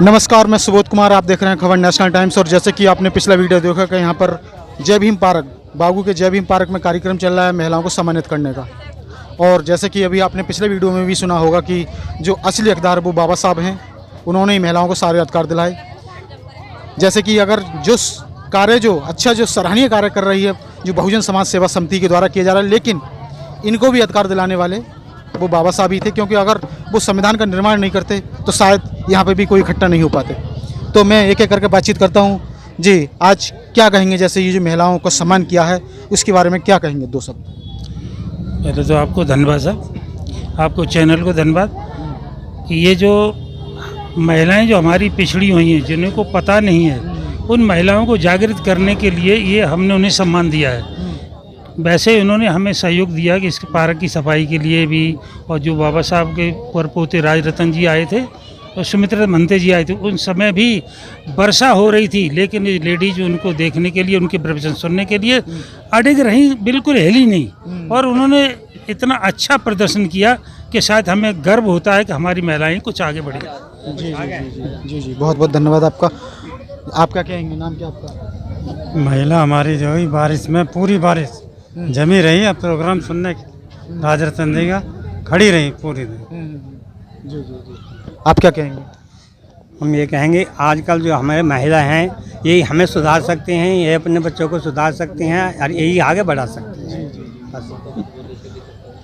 नमस्कार, मैं सुबोध कुमार, आप देख रहे हैं खबर नेशनल टाइम्स। और जैसे कि आपने पिछला वीडियो देखा कि यहाँ पर जय भीम पार्क, बागू के जय भीम पार्क में कार्यक्रम चल रहा है महिलाओं को सम्मानित करने का। और जैसे कि अभी आपने पिछले वीडियो में भी सुना होगा कि जो असली हकदार वो बाबा साहब हैं, उन्होंने ही महिलाओं को सारे अधिकार दिलाए। जैसे कि अगर जो कार्य जो सराहनीय कार्य कर रही है जो बहुजन समाज सेवा समिति के द्वारा किया जा रहा है, लेकिन इनको भी अधिकार दिलाने वाले वो बाबा साहब ही थे, क्योंकि अगर वो संविधान का निर्माण नहीं करते तो शायद यहाँ पे भी कोई इकट्ठा नहीं हो पाते। तो मैं एक एक करके बातचीत करता हूँ। जी, आज क्या कहेंगे, जैसे ये जो महिलाओं को सम्मान किया है उसके बारे में क्या कहेंगे, दो शब्द? पहले तो आपको धन्यवाद साहब, आपको चैनल को धन्यवाद कि ये जो महिलाएं जो हमारी पिछड़ी हुई हैं, जिन्हें को पता नहीं है, उन महिलाओं को जागृत करने के लिए ये हमने उन्हें सम्मान दिया है। वैसे उन्होंने हमें सहयोग दिया कि इस पार्क की सफाई के लिए भी, और जो बाबा साहब के परपोते राज रतन जी आए थे और सुमित्रा महंते जी आए थे, उन समय भी वर्षा हो रही थी, लेकिन ये लेडीज उनको देखने के लिए, उनके प्रवचन सुनने के लिए अडिग रहीं, बिल्कुल हिली नहीं। और उन्होंने इतना अच्छा प्रदर्शन किया कि शायद हमें गर्व होता है कि हमारी महिलाएं कुछ आगे बढ़ी। जी जी जी जी जी, बहुत बहुत धन्यवाद आपका। आप क्या कहेंगे, नाम क्या आपका? महिला हमारी जो हुई बारिश में, पूरी बारिश जमी रही है प्रोग्राम सुनने के, राज रतन जी का खड़ी रही पूरी दिन। जी जी जी, आप क्या कहेंगे? हम ये कहेंगे आजकल जो हमारे महिला हैं यही हमें सुधार सकते हैं, ये अपने बच्चों को सुधार सकते हैं और यही आगे बढ़ा सकते हैं। बस।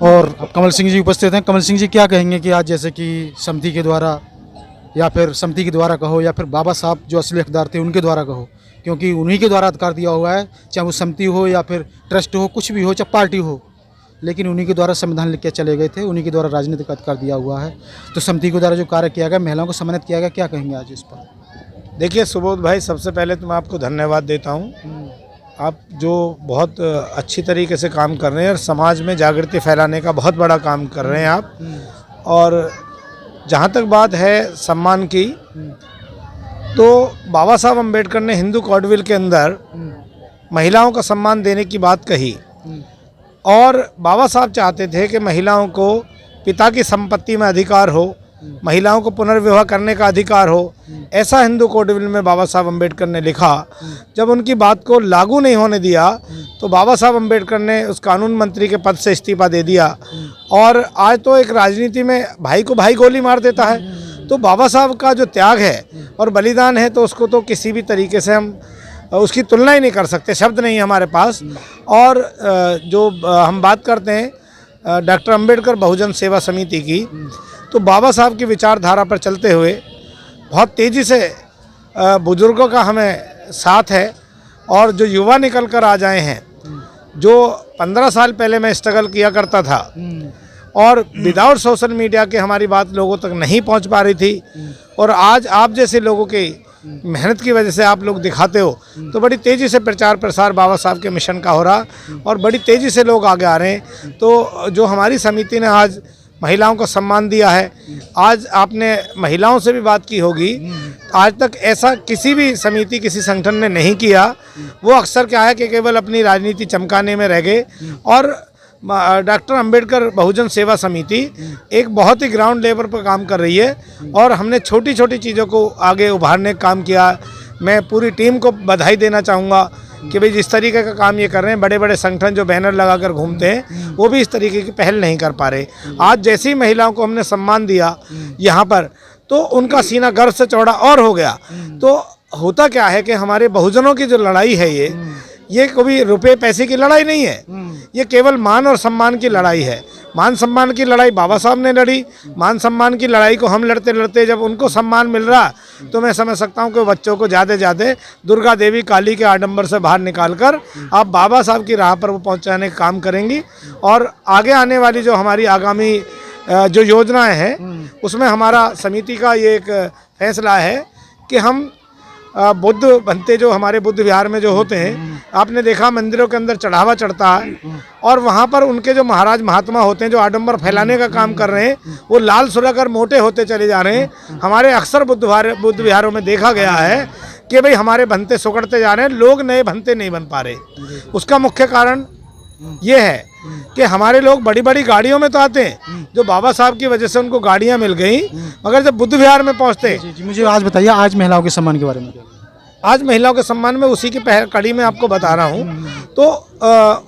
और अब कमल सिंह जी उपस्थित हैं। कमल सिंह जी, क्या कहेंगे कि आज जैसे कि समिति के द्वारा, या फिर समिति के द्वारा कहो, या फिर बाबा साहब जो असली हकदार थे उनके द्वारा कहो, क्योंकि उन्हीं के द्वारा अधिकार दिया हुआ है, चाहे वो समिति हो या फिर ट्रस्ट हो, कुछ भी हो, चाहे पार्टी हो, लेकिन उन्हीं के द्वारा संविधान लिख के चले गए थे, उन्हीं के द्वारा राजनीतिक अधिकार दिया हुआ है। तो समिति के द्वारा जो कार्य किया गया, महिलाओं को सम्मानित किया गया, क्या कहेंगे आज इस पर? देखिए सुबोध भाई, सबसे पहले तो मैं आपको धन्यवाद देता हूँ। आप जो बहुत अच्छी तरीके से काम कर रहे हैं और समाज में जागृति फैलाने का बहुत बड़ा काम कर रहे हैं आप। और जहाँ तक बात है सम्मान की, तो बाबा साहब अम्बेडकर ने हिंदू कॉडविल के अंदर महिलाओं का सम्मान देने की बात कही, और बाबा साहब चाहते थे कि महिलाओं को पिता की संपत्ति में अधिकार हो, महिलाओं को पुनर्विवाह करने का अधिकार हो। ऐसा हिंदू कॉडविल में बाबा साहब अम्बेडकर ने लिखा। जब उनकी बात को लागू नहीं होने दिया तो बाबा साहब अम्बेडकर ने उस कानून मंत्री के पद से इस्तीफा दे दिया। और आज तो एक राजनीति में भाई को भाई गोली मार देता है। तो बाबा साहब का जो त्याग है और बलिदान है, तो उसको तो किसी भी तरीके से हम उसकी तुलना ही नहीं कर सकते, शब्द नहीं है हमारे पास। और जो हम बात करते हैं डॉक्टर अम्बेडकर बहुजन सेवा समिति की, तो बाबा साहब की विचारधारा पर चलते हुए बहुत तेज़ी से बुजुर्गों का हमें साथ है। और जो युवा निकल कर आ जाए हैं, जो 15 साल पहले मैं स्ट्रगल किया करता था और विदाउट सोशल मीडिया के हमारी बात लोगों तक नहीं पहुंच पा रही थी, और आज आप जैसे लोगों की मेहनत की वजह से आप लोग दिखाते हो, तो बड़ी तेज़ी से प्रचार प्रसार बाबा साहब के मिशन का हो रहा और बड़ी तेज़ी से लोग आगे आ रहे हैं। तो जो हमारी समिति ने आज महिलाओं को सम्मान दिया है, आज आपने महिलाओं से भी बात की होगी, आज तक ऐसा किसी भी समिति, किसी संगठन ने नहीं किया। वो अक्सर क्या है कि केवल अपनी राजनीति चमकाने में रह गए। और डॉक्टर अंबेडकर बहुजन सेवा समिति एक बहुत ही ग्राउंड लेवल पर काम कर रही है, और हमने छोटी छोटी चीज़ों को आगे उभारने का काम किया। मैं पूरी टीम को बधाई देना चाहूँगा कि भाई जिस तरीके का काम ये कर रहे हैं, बड़े बड़े संगठन जो बैनर लगाकर घूमते हैं वो भी इस तरीके की पहल नहीं कर पा रहे। आज जैसी महिलाओं को हमने सम्मान दिया यहाँ पर, तो उनका सीना गर्व से चौड़ा और हो गया। तो होता क्या है कि हमारे बहुजनों की जो लड़ाई है, ये कभी रुपए पैसे की लड़ाई नहीं है, ये केवल मान और सम्मान की लड़ाई है। मान सम्मान की लड़ाई बाबा साहब ने लड़ी, मान सम्मान की लड़ाई को हम लड़ते लड़ते जब उनको सम्मान मिल रहा, तो मैं समझ सकता हूँ कि बच्चों को ज़्यादा दुर्गा देवी काली के आडंबर से बाहर निकालकर आप बाबा साहब की राह पर वो पहुँचाने का काम करेंगी। और आगे आने वाली जो हमारी आगामी जो योजनाएं हैं, उसमें हमारा समिति का ये एक फैसला है कि हम बुद्ध बनते जो हमारे बुद्ध विहार में जो होते हैं, आपने देखा मंदिरों के अंदर चढ़ावा चढ़ता है, और वहाँ पर उनके जो महाराज महात्मा होते हैं जो आडंबर फैलाने का काम कर रहे हैं, वो लाल सुलगकर मोटे होते चले जा रहे हैं। हमारे अक्सर बुद्ध विहारों में देखा गया है कि भाई हमारे बनते सुकड़ते जा रहे हैं, लोग नए बनते नहीं बन पा रहे। उसका मुख्य कारण ये है कि हमारे लोग बड़ी बड़ी गाड़ियों में तो आते हैं, जो बाबा साहब की वजह से उनको गाड़ियां मिल गई, मगर जब बुद्ध विहार में पहुंचते, जी, मुझे आज बताइए आज महिलाओं के सम्मान के बारे में क्या? आज महिलाओं के सम्मान में उसी की कड़ी में आपको बता रहा हूँ। तो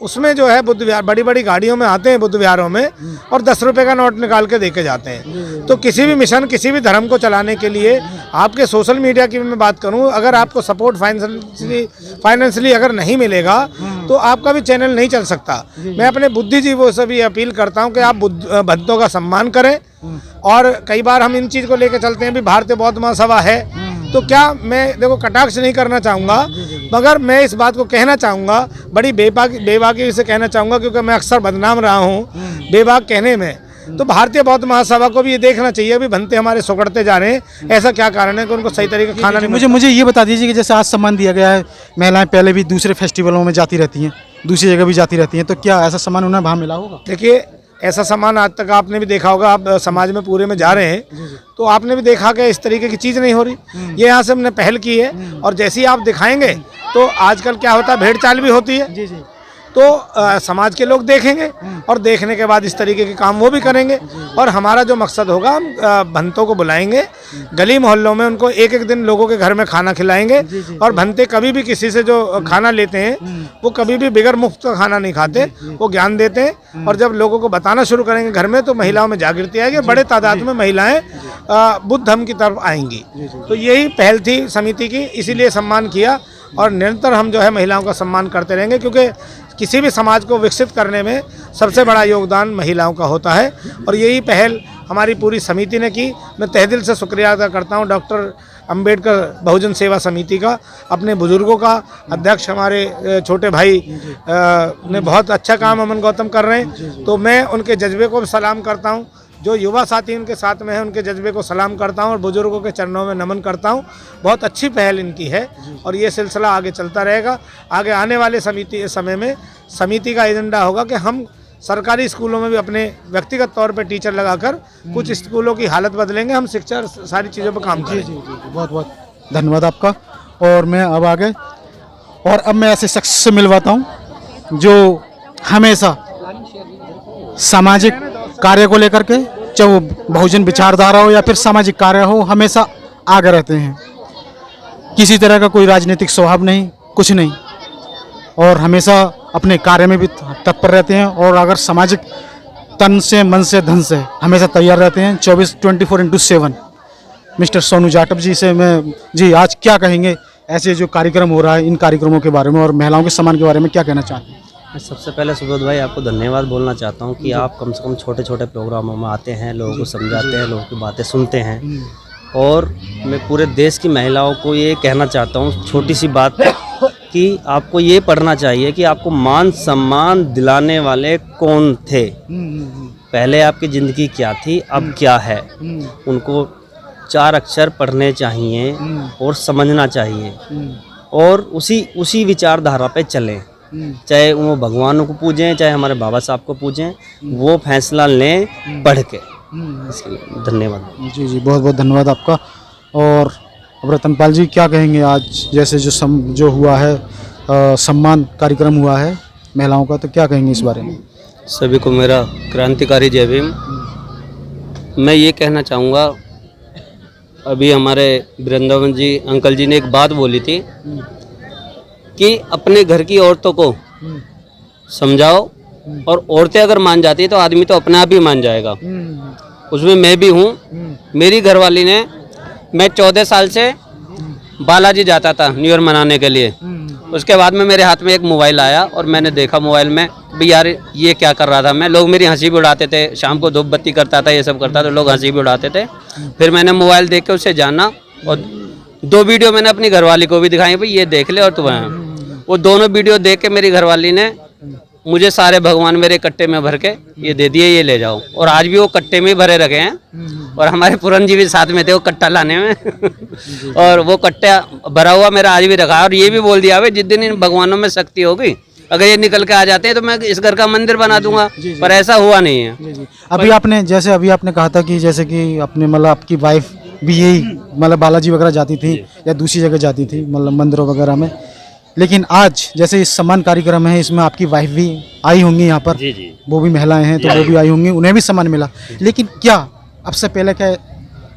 उसमें जो है बुद्ध विहार बड़ी बड़ी गाड़ियों में आते हैं बुद्ध विहारों में, और 10 रुपए का नोट निकाल के देके जाते हैं। तो किसी भी मिशन, किसी भी धर्म को चलाने के लिए आपके सोशल मीडिया की मैं बात करूं, अगर आपको सपोर्ट फाइनेंशियली अगर नहीं मिलेगा तो आपका भी चैनल नहीं चल सकता। मैं अपने बुद्धिजीवियों से भी अपील करता हूं कि आप भक्तों का सम्मान करें। और कई बार हम इन चीज़ को लेकर चलते हैं भी भारतीय बौद्ध महासभा है, तो क्या मैं देखो कटाक्ष नहीं करना चाहूँगा, मगर मैं इस बात को कहना चाहूँगा, बड़ी बेबाकी से कहना चाहूँगा, क्योंकि मैं अक्सर बदनाम रहा हूँ बेबाक कहने में। तो भारतीय बौद्ध महासभा को भी ये देखना चाहिए, अभी भंते हमारे सुगड़ते जा रहे हैं, ऐसा क्या कारण है कि उनको सही तरीके का खाना नहीं। मुझे ये बता दीजिए कि जैसे आज सम्मान दिया गया है, महिलाएं पहले भी दूसरे फेस्टिवलों में जाती रहती हैं, दूसरी जगह भी जाती रहती हैं, तो क्या ऐसा सम्मान उन्हें वहाँ मिला होगा? देखिए, ऐसा सम्मान आज तक आपने भी देखा होगा, आप समाज में पूरे में जा रहे हैं तो आपने भी देखा कि इस तरीके की चीज़ नहीं हो रही। ये यहाँ से हमने पहल की है, और जैसे ही आप दिखाएंगे तो आजकल क्या होता है, भेड़ चाल भी होती है, तो समाज के लोग देखेंगे, और देखने के बाद इस तरीके के काम वो भी करेंगे। और हमारा जो मकसद होगा, हम भंतों को बुलाएंगे गली मोहल्लों में, उनको एक एक दिन लोगों के घर में खाना खिलाएंगे। और भंते कभी भी किसी से जो खाना लेते हैं वो कभी भी बिगर मुफ्त का खाना नहीं खाते, वो ज्ञान देते हैं। और जब लोगों को बताना शुरू करेंगे घर में, तो महिलाओं में जागृति आएगी, बड़े तादाद में महिलाएं बुद्ध धर्म की तरफ आएंगी। तो यही पहल थी समिति की, इसीलिए सम्मान किया, और निरंतर हम जो है महिलाओं का सम्मान करते रहेंगे, क्योंकि किसी भी समाज को विकसित करने में सबसे बड़ा योगदान महिलाओं का होता है। और यही पहल हमारी पूरी समिति ने की। मैं तहे दिल से शुक्रिया अदा करता हूं डॉक्टर अंबेडकर बहुजन सेवा समिति का, अपने बुजुर्गों का। अध्यक्ष हमारे छोटे भाई ने बहुत अच्छा काम अमन गौतम कर रहे हैं, तो मैं उनके जज्बे को भी सलाम करता हूं। जो युवा साथी उनके साथ में हैं, उनके जज्बे को सलाम करता हूं, और बुजुर्गों के चरणों में नमन करता हूं। बहुत अच्छी पहल इनकी है, और ये सिलसिला आगे चलता रहेगा। आगे आने वाले समय में समिति का एजेंडा होगा कि हम सरकारी स्कूलों में भी अपने व्यक्तिगत तौर पे टीचर लगाकर कुछ स्कूलों की हालत बदलेंगे। हम शिक्षा और सारी चीज़ों पर काम करेंगे। बहुत बहुत धन्यवाद आपका। और मैं अब आगे, और अब मैं ऐसे शख्स से मिलवाता हूँ जो हमेशा सामाजिक कार्य को लेकर के, चाहे वो बहुजन विचारधारा हो या फिर सामाजिक कार्य हो, हमेशा आगे रहते हैं। किसी तरह का कोई राजनीतिक स्वभाव नहीं, कुछ नहीं, और हमेशा अपने कार्य में भी तत्पर रहते हैं। और अगर सामाजिक तन से, मन से, धन से हमेशा तैयार रहते हैं, 24/7। मिस्टर सोनू जाटव जी से मैं जी आज क्या कहेंगे, ऐसे जो कार्यक्रम हो रहा है, इन कार्यक्रमों के बारे में और महिलाओं के सम्मान के बारे में क्या कहना चाहते हैं? मैं सबसे पहले सुबोध भाई आपको धन्यवाद बोलना चाहता हूं कि आप कम से कम छोटे छोटे प्रोग्रामों में आते हैं, लोगों को समझाते हैं, लोगों की बातें सुनते हैं। और मैं पूरे देश की महिलाओं को ये कहना चाहता हूं, छोटी सी बात, कि आपको ये पढ़ना चाहिए कि आपको मान सम्मान दिलाने वाले कौन थे, पहले आपकी ज़िंदगी क्या थी, अब क्या है। उनको 4 अक्षर पढ़ने चाहिए और समझना चाहिए, और उसी विचारधारा पे चलें। चाहे वो भगवानों को पूजें, चाहे हमारे बाबा साहब को पूजें, वो फैसला लें पढ़ के। इसके लिए धन्यवाद। जी जी, बहुत बहुत धन्यवाद आपका। और अब रतनपाल जी क्या कहेंगे, आज जैसे जो हुआ है, सम्मान कार्यक्रम हुआ है महिलाओं का, तो क्या कहेंगे इस बारे में? सभी को मेरा क्रांतिकारी जय भीम। मैं ये कहना चाहूँगा, अभी हमारे वृंदावन जी अंकल जी ने एक बात बोली थी कि अपने घर की औरतों को समझाओ, और औरतें अगर मान जाती है तो आदमी तो अपने आप ही मान जाएगा। उसमें मैं भी हूँ। मेरी घरवाली ने, मैं 14 साल से बालाजी जाता था न्यू ईयर मनाने के लिए। उसके बाद में मेरे हाथ में एक मोबाइल आया, और मैंने देखा मोबाइल में भी यार ये क्या कर रहा था मैं। लोग मेरी हंसी भी उड़ाते थे, शाम को धूप बत्ती करता था, ये सब करता था, लोग हंसी भी उड़ाते थे। फिर मैंने मोबाइल देख के उससे जाना, और 2 वीडियो मैंने अपनी घरवाली को भी दिखाई, भाई ये देख ले और तू आया। वो दोनों वीडियो देख के मेरी घरवाली ने मुझे सारे भगवान मेरे कट्टे में भर के ये दे दिए, ये ले जाओ। और आज भी वो कट्टे में भरे रखे हैं, और हमारे पुरन जी भी साथ में थे वो कट्टा लाने में और वो कट्टा भरा हुआ मेरा आज भी रखा है। और ये भी बोल दिया भाई जिस दिन इन भगवानों में शक्ति होगी, अगर ये निकल के आ जाते हैं तो मैं इस घर का मंदिर बना दूंगा। पर ऐसा हुआ नहीं है। अभी आपने कहा था कि जैसे कि अपने मतलब आपकी वाइफ भी यही मतलब बालाजी वगैरह जाती थी या दूसरी जगह जाती थी, मतलब मंदिरों वगैरह में, लेकिन आज जैसे इस सम्मान कार्यक्रम है, इसमें आपकी वाइफ भी आई होंगी यहाँ पर, जी जी वो भी महिलाएं हैं तो वो भी आई होंगी, उन्हें भी सम्मान मिला। लेकिन क्या अब से पहले क्या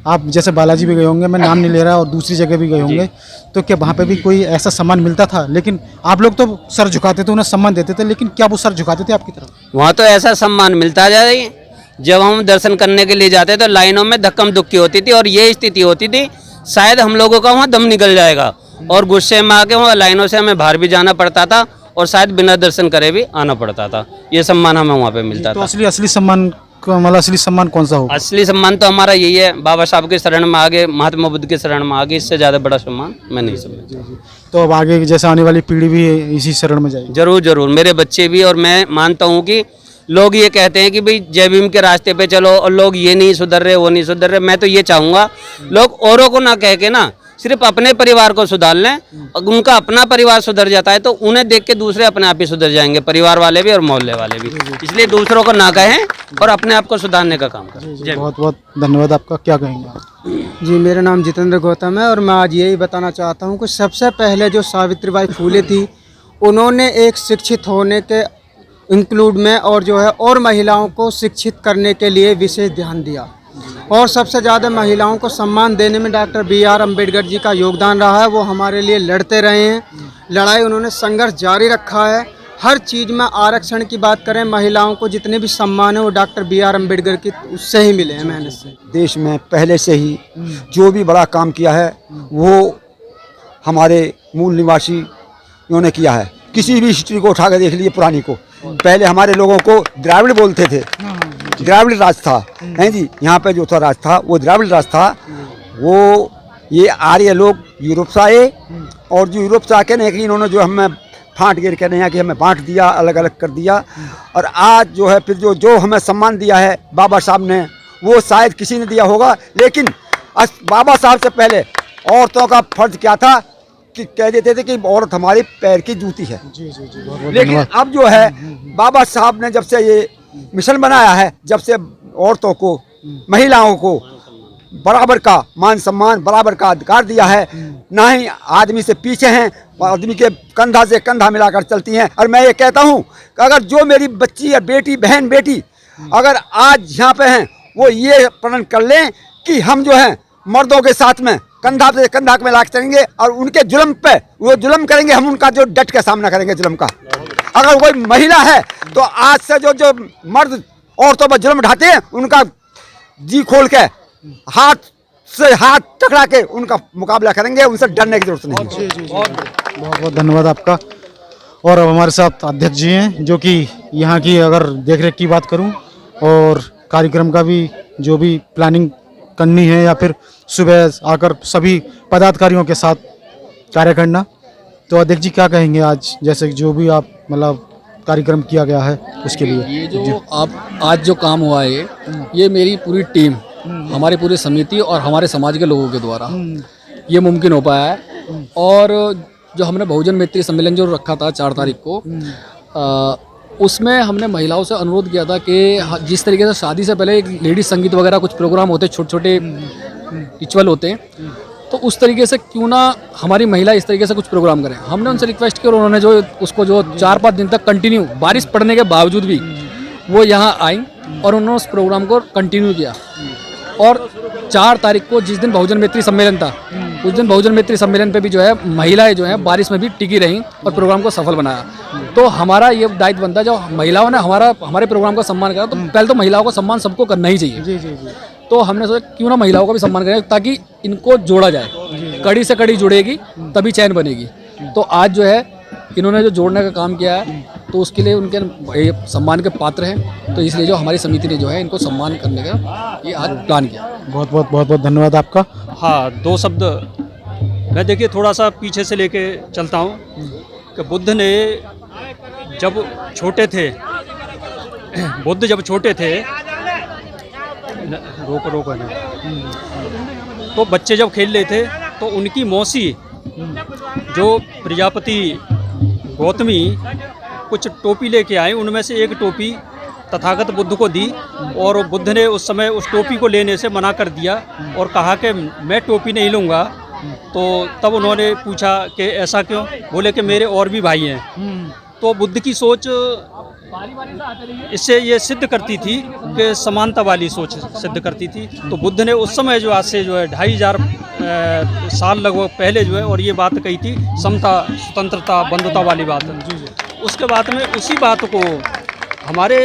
आप जैसे बालाजी भी गए होंगे, मैं नाम नहीं ले रहा, और दूसरी जगह भी गए होंगे, तो क्या वहाँ पे भी कोई ऐसा सम्मान मिलता था? लेकिन आप लोग तो सर झुकाते थे, उन्हें सम्मान देते थे, लेकिन क्या वो सर झुकाते थे आपकी तरफ? वहाँ तो ऐसा सम्मान मिलता जाए, जब हम दर्शन करने के लिए जाते तो लाइनों में धक्कम धुक्की होती थी और ये स्थिति होती थी शायद हम लोगों का वहाँ दम निकल जाएगा, और गुस्से में आके वहाँ लाइनों से हमें बाहर भी जाना पड़ता था और शायद बिना दर्शन करे भी आना पड़ता था। ये सम्मान हमें वहाँ पे मिलता तो था। असली सम्मान मतलब असली सम्मान कौन सा होगा? असली सम्मान तो हमारा यही है, बाबा साहब के शरण में आगे, महात्मा बुद्ध के शरण में आगे, इससे ज़्यादा बड़ा सम्मान मैं नहीं समझता। तो अब आगे जैसे आने वाली पीढ़ी भी इसी शरण में जाएगी। जरूर जरूर, मेरे बच्चे भी, और मैं मानता हूँ कि लोग ये कहते हैं कि भाई जय भीम के रास्ते पे चलो, और लोग ये नहीं सुधर रहे, वो नहीं सुधर रहे। मैं तो ये चाहूँगा लोग औरों को ना कह के ना सिर्फ अपने परिवार को सुधार लें, उनका अपना परिवार सुधर जाता है तो उन्हें देख के दूसरे अपने आप ही सुधर जाएंगे, परिवार वाले भी और मोहल्ले वाले भी। इसलिए दूसरों को ना कहें और अपने आप को सुधारने का काम करें। बहुत बहुत धन्यवाद आपका। क्या कहेंगे आप? जी, मेरा नाम जितेंद्र गौतम है और मैं आज यही बताना चाहता हूँ कि सबसे पहले जो सावित्रीबाई फूले थी, उन्होंने एक शिक्षित होने के इंक्लूड में और जो है और महिलाओं को शिक्षित करने के लिए विशेष ध्यान दिया, और सबसे ज़्यादा महिलाओं को सम्मान देने में डॉक्टर B.R. अम्बेडकर जी का योगदान रहा है। वो हमारे लिए लड़ते रहे हैं, लड़ाई उन्होंने संघर्ष जारी रखा है। हर चीज़ में आरक्षण की बात करें, महिलाओं को जितने भी सम्मान है वो डॉक्टर B.R. अम्बेडकर की उससे ही मिले हैं, मेहनत से। देश में पहले से ही जो भी बड़ा काम किया है वो हमारे मूल निवासियों ने किया है। किसी भी हिस्ट्री को उठा कर देख लीजिए पुरानी को, पहले हमारे लोगों को द्राविड़ बोलते थे, द्राविड़ राज था, हैं जी। यहाँ पे जो था राज था वो द्राविड़ राज था। वो ये आर्य लोग यूरोप से आए, और जो यूरोप से आके नहीं, इन्होंने जो हमें फांट गिर के नहीं कि हमें बांट दिया, अलग अलग कर दिया। और आज जो है फिर जो हमें सम्मान दिया है बाबा साहब ने, वो शायद किसी ने दिया होगा, लेकिन बाबा साहब से पहले औरतों का फर्ज क्या था कि कह देते थे कि औरत हमारी पैर की जूती है। लेकिन अब जो है बाबा साहब ने जब से ये मिशन बनाया है, जब से औरतों को, महिलाओं को बराबर का मान सम्मान, बराबर का अधिकार दिया है, ना ही आदमी से पीछे हैं, आदमी के कंधा से कंधा मिलाकर चलती हैं। और मैं ये कहता हूँ कि अगर जो मेरी बच्ची या बेटी, बहन बेटी अगर आज यहाँ पे हैं, वो ये प्रण कर लें कि हम जो हैं मर्दों के साथ में कंधा से कंधा मिला के चलेंगे, और उनके जुल्म पे वो जुल्म करेंगे, हम उनका जो डट के सामना करेंगे जुल्म का। अगर कोई महिला है तो आज से जो मर्द औरतों पर जुल्म ढाते हैं, उनका जी खोल के हाथ से हाथ टकरा के उनका मुकाबला करेंगे, उनसे डरने की जरूरत नहीं। बहुत बहुत धन्यवाद आपका। और अब हमारे साथ अध्यक्ष जी हैं, जो कि यहाँ की अगर देखरेख की बात करूँ और कार्यक्रम का भी जो भी प्लानिंग करनी है, या फिर सुबह आकर सभी पदाधिकारियों के साथ कार्य करना, तो अध्यक्ष जी क्या कहेंगे आज, जैसे जो भी आप मतलब कार्यक्रम किया गया है उसके लिए? ये जो आप आज जो काम हुआ है, ये मेरी पूरी टीम, हमारी पूरी समिति और हमारे समाज के लोगों के द्वारा ये मुमकिन हो पाया है। और जो हमने बहुजन मैत्री सम्मेलन जो रखा था 4 तारीख को, उसमें हमने महिलाओं से अनुरोध किया था कि जिस तरीके से शादी से पहले एक लेडीज संगीत वगैरह कुछ प्रोग्राम होते, छोटे छोटे रिचुअल होते हैं, तो उस तरीके से क्यों ना हमारी महिला इस तरीके से कुछ प्रोग्राम करें। हमने उनसे रिक्वेस्ट की और उन्होंने जो उसको जो 4-5 दिन तक कंटिन्यू, बारिश पड़ने के बावजूद भी वो यहाँ आई और उन्होंने उस प्रोग्राम को कंटिन्यू किया। और 4 तारीख को जिस दिन बहुजन मैत्री सम्मेलन था, उस दिन बहुजन मैत्री सम्मेलन पे भी जो है महिलाएं जो हैं बारिश में भी टिकी रहीं और प्रोग्राम को सफल बनाया। तो हमारा ये दायित्व बनता है, जो महिलाओं ने हमारे प्रोग्राम का सम्मान करा, तो पहले तो महिलाओं का सम्मान सबको करना ही चाहिए। जी जी जी। तो हमने सोचा क्यों ना महिलाओं का भी सम्मान करें, ताकि इनको जोड़ा जाए, कड़ी से कड़ी जुड़ेगी तभी चैन बनेगी। तो आज जो है इन्होंने जो जोड़ने का काम किया है, तो उसके लिए उनके सम्मान के पात्र हैं। तो इसलिए जो हमारी समिति ने जो है इनको सम्मान करने का ये आज प्लान किया। बहुत बहुत धन्यवाद आपका। हाँ, 2 शब्द मैं देखिए थोड़ा सा पीछे से लेके चलता हूँ कि बुद्ध जब छोटे थे रोको ना, तो बच्चे जब खेल रहे थे तो उनकी मौसी जो प्रजापति गौतमी कुछ टोपी लेके आए, उनमें से एक टोपी तथागत बुद्ध को दी, और बुद्ध ने उस समय उस टोपी को लेने से मना कर दिया और कहा कि मैं टोपी नहीं लूँगा, तो तब उन्होंने पूछा कि ऐसा क्यों? बोले कि मेरे और भी भाई हैं। तो बुद्ध की सोच इससे ये सिद्ध करती थी कि समानता वाली सोच सिद्ध करती थी। तो बुद्ध ने उस समय जो आज से जो है 2500 साल लगभग पहले जो है और ये बात कही थी, समता, स्वतंत्रता, बंधुता वाली बात। उसके बाद में उसी बात को हमारे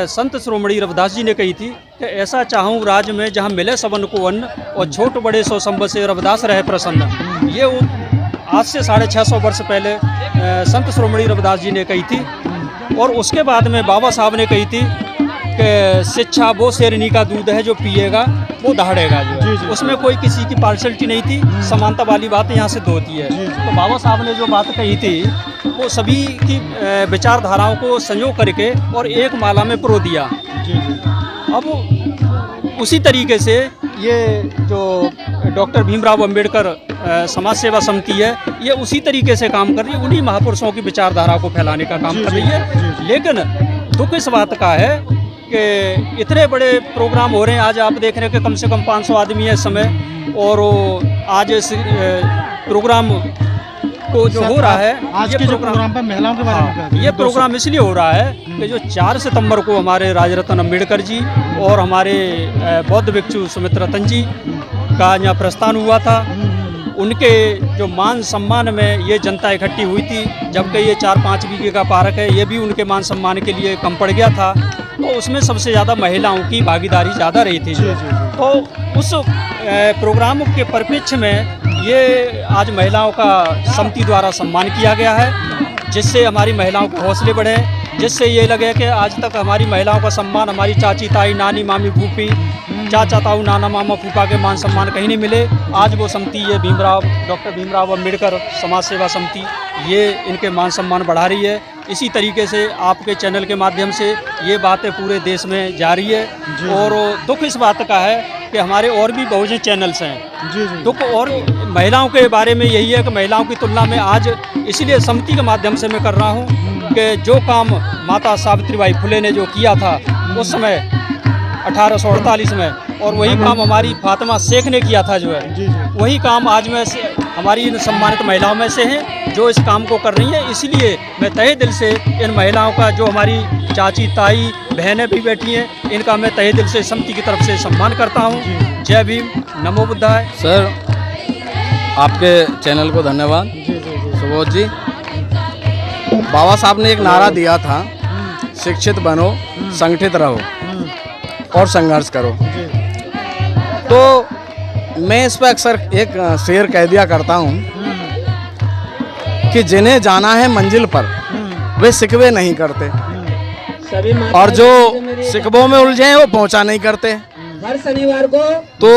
संत शिरोमणि रविदास जी ने कही थी कि ऐसा चाहूँ राज में जहाँ मिले सबन को अन्न और छोट बड़े सो संबत से रविदास रहे प्रसन्न। ये आज से 650 वर्ष पहले संत शिरोमणि रविदास जी ने कही थी। और उसके बाद में बाबा साहब ने कही थी कि शिक्षा वो शेरनी का दूध है जो पिएगा वो दहाड़ेगा जो है। उसमें कोई किसी की पार्शलिटी नहीं थी, समानता वाली बात यहाँ सिद्ध होती है। तो बाबा साहब ने जो बात कही थी वो सभी की विचारधाराओं को संजो करके और एक माला में पिरो दिया। अब उसी तरीके से ये जो डॉक्टर भीमराव अंबेडकर समाज सेवा समिति है, ये उसी तरीके से काम कर रही है, उन्हीं महापुरुषों की विचारधारा को फैलाने का काम कर रही है। लेकिन दुख इस बात का है कि इतने बड़े प्रोग्राम हो रहे हैं। आज आप देख रहे हैं कि कम से कम 500 आदमी है इस समय, और आज इस प्रोग्राम को जो हो रहा है, आज के जो प्रोग्राम पर महिलाओं के बारे में क्या कहेंगे? ये प्रोग्राम इसलिए हो रहा है कि जो 4 सितंबर को हमारे राजरत्न अंबेडकर जी और हमारे बौद्ध भिक्षु सुमित्रतन जी का यहाँ प्रस्थान हुआ था, उनके जो मान सम्मान में ये जनता इकट्ठी हुई थी। जबकि ये 4-5 बीघे का पार्क है, ये भी उनके मान सम्मान के लिए कम पड़ गया था। तो उसमें सबसे ज़्यादा महिलाओं की भागीदारी ज़्यादा रही थी। तो उस प्रोग्राम के परिप्रेक्ष्य में ये आज महिलाओं का समिति द्वारा सम्मान किया गया है, जिससे हमारी महिलाओं के हौसले बढ़े, जिससे ये लगे कि आज तक हमारी महिलाओं का सम्मान हमारी चाची, ताई, नानी, मामी, फूफी, चाचा, ताऊ, नाना, मामा, फूफा के मान सम्मान कहीं नहीं मिले। आज वो समिति, ये डॉक्टर भीमराव अंबेडकर समाज सेवा समिति, ये इनके मान सम्मान बढ़ा रही है। इसी तरीके से आपके चैनल के माध्यम से ये बातें पूरे देश में जा रही है। और दुख इस बात का है कि हमारे और भी बहुजन चैनल्स हैं। दुख और महिलाओं के बारे में यही है कि महिलाओं की तुलना में आज, इसलिए समिति के माध्यम से मैं कर रहा हूँ कि जो काम माता सावित्रीबाई फुले ने जो किया था उस समय 1848 में, और वही काम हमारी फातिमा शेख ने किया था जो है, वही काम आज में से हमारी इन सम्मानित महिलाओं में से हैं जो इस काम को कर रही हैं। इसीलिए मैं तहे दिल से इन महिलाओं का, जो हमारी चाची, ताई, बहनें भी बैठी हैं, इनका मैं तहे दिल से समिति की तरफ से सम्मान करता हूँ। जय भीम, नमो बुद्धाय। सर, आपके चैनल को धन्यवाद। सुबोध जी, बाबा साहब ने एक नारा दिया था, शिक्षित बनो, संगठित रहो और संघर्ष करो। तो मैं इस पर अक्सर एक शेर कह दिया करता हूँ कि जिन्हें जाना है मंजिल पर वे शिकवे नहीं करते, और जो शिकवों में उलझे हैं वो पहुँचा नहीं करते। हर शनिवार को तो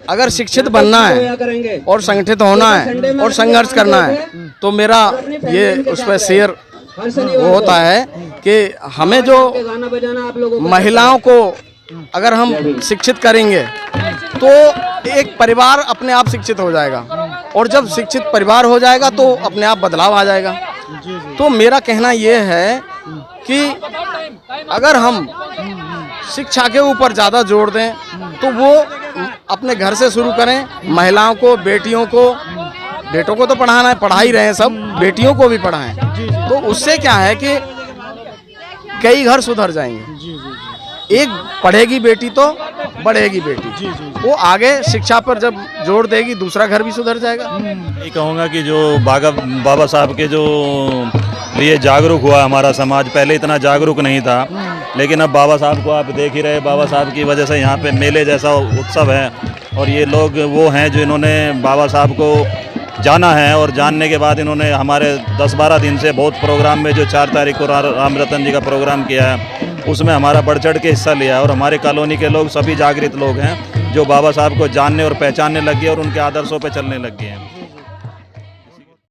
अगर शिक्षित बनना है और संगठित होना है और संघर्ष करना है, तो मेरा ये उस पर शेर वो होता है कि हमें जो महिलाओं को अगर हम शिक्षित करेंगे तो एक परिवार अपने आप शिक्षित हो जाएगा, और जब शिक्षित परिवार हो जाएगा तो अपने आप बदलाव आ जाएगा। तो मेरा कहना ये है कि अगर हम शिक्षा के ऊपर ज़्यादा जोर दें तो वो अपने घर से शुरू करें। महिलाओं को, बेटियों को, बेटों को तो पढ़ाना है, पढ़ा ही रहे हैं सब, बेटियों को भी पढ़ाएं। तो उससे क्या है कि कई घर सुधर जाएंगे। एक पढ़ेगी बेटी तो बढ़ेगी बेटी, वो आगे शिक्षा पर जब जोर देगी दूसरा घर भी सुधर जाएगा। यही कहूँगा कि जो बाबा साहब के जो लिए जागरूक हुआ हमारा समाज, पहले इतना जागरूक नहीं था, लेकिन अब बाबा साहब को आप देख ही रहे, बाबा साहब की वजह से यहाँ पे मेले जैसा उत्सव है। और ये लोग वो हैं जो इन्होंने बाबा साहब को जाना है, और जानने के बाद इन्होंने हमारे 10-12 दिन से बहुत प्रोग्राम में, जो 4 तारीख को राम रतन जी का प्रोग्राम किया है, उसमें हमारा बढ़ चढ़ के हिस्सा लिया। और हमारे कॉलोनी के लोग सभी जागृत लोग हैं जो बाबा साहब को जानने और पहचानने लग गए और उनके आदर्शों पर चलने लग गए हैं।